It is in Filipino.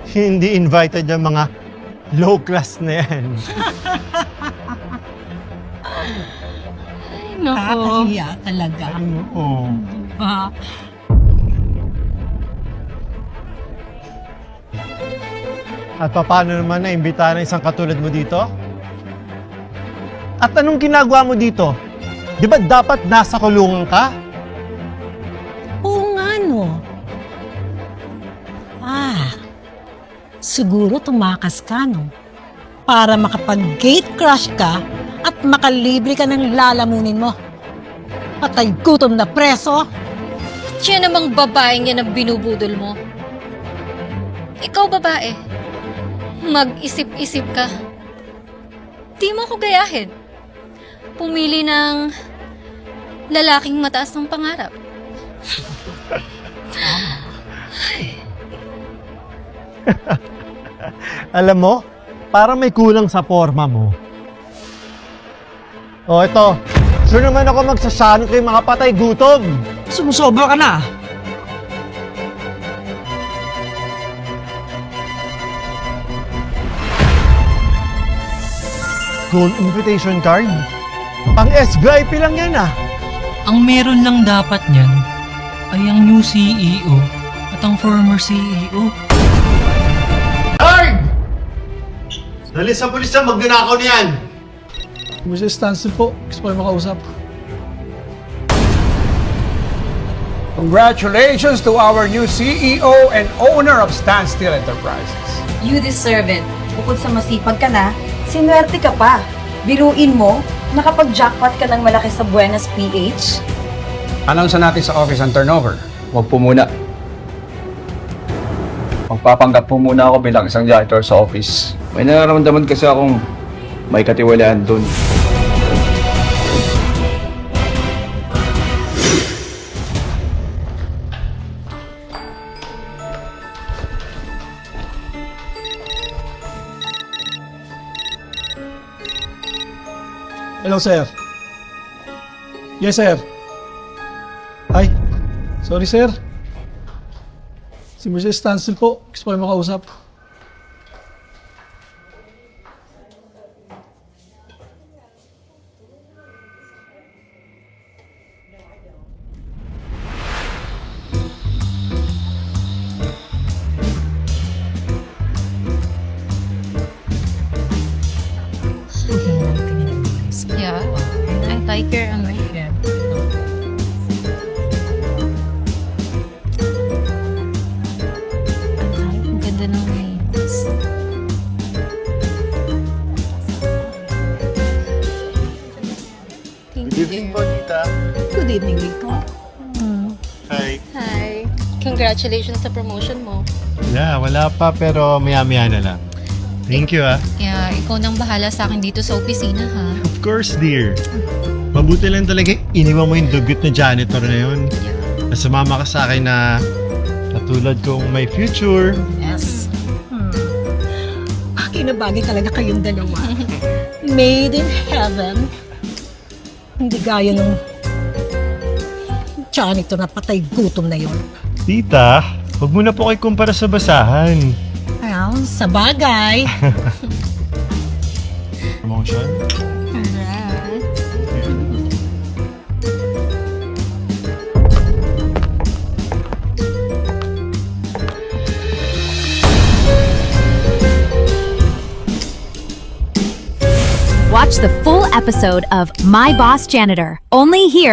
Hindi invited yung mga low class na yan. Ay, naku. Nakakahiya talaga. Oo. Ah, At paano naman na-imbita ng isang katulad mo dito? At anong ginagawa mo dito? Di ba dapat nasa kulungan ka? oo nga no. Siguro tumakas ka no. Para makapag-gate crush ka at makalibre ka ng lalamunin mo. Patay gutom na preso. Siya namang babaeng yan ang binubudol mo. Ikaw babae, mag-isip-isip ka. Di mo ko gayahin. Pumili ng lalaking mataas ng pangarap. Alam mo, parang may kulang sa forma mo. O ito, sure naman ako magsasano kay mga patay gutom. Sumusobra ka na. Gold invitation card? Pang SVIP lang yan ah. Ang meron lang dapat niyan ay ang new CEO at ang former CEO. Guard! Dali sa pulis na magnanakaw niyan. Mr. Stansel po, gusto po makausap. Congratulations to our new CEO and owner of Standstill Enterprises. You deserve it. Bukod sa masipag ka na, sinuwerte ka pa. Biruin mo, nakapag-jackpot ka ng malaki sa Buenas PH. Announce natin sa office ang turnover. Huwag po muna. Magpapanggap po muna ako bilang isang janitor sa office. May nararamdaman kasi akong may katiwalaan dun. Hello, sir. Yes, sir. Ay, sorry, sir. Si Mr. Stansel po, gusto po makausap. Yeah, I like your American. Ang ganda ng nails. Thank Good evening you. po, tita. Good evening, Rico. Hi. Hi. Congratulations sa promotion mo. Yeah, wala pa pero maya-maya na lang. Thank you ah. Kaya ikaw nang bahala sa akin dito sa opisina, ha? Of course, dear. Mabuti lang talaga iniwan mo yung dugot na janitor na yun. Na sumama ka sa akin na katulad kong may future. Yes. Kinabagay talaga kayong dalawa. Made in heaven. Hindi gaya nung janitor na patay gutom na yon. Tita, huwag mo na po kayo kumpara sa basahan. Well, sa bagay. Promotion? Alright. Watch the full episode of My Boss Janitor, only here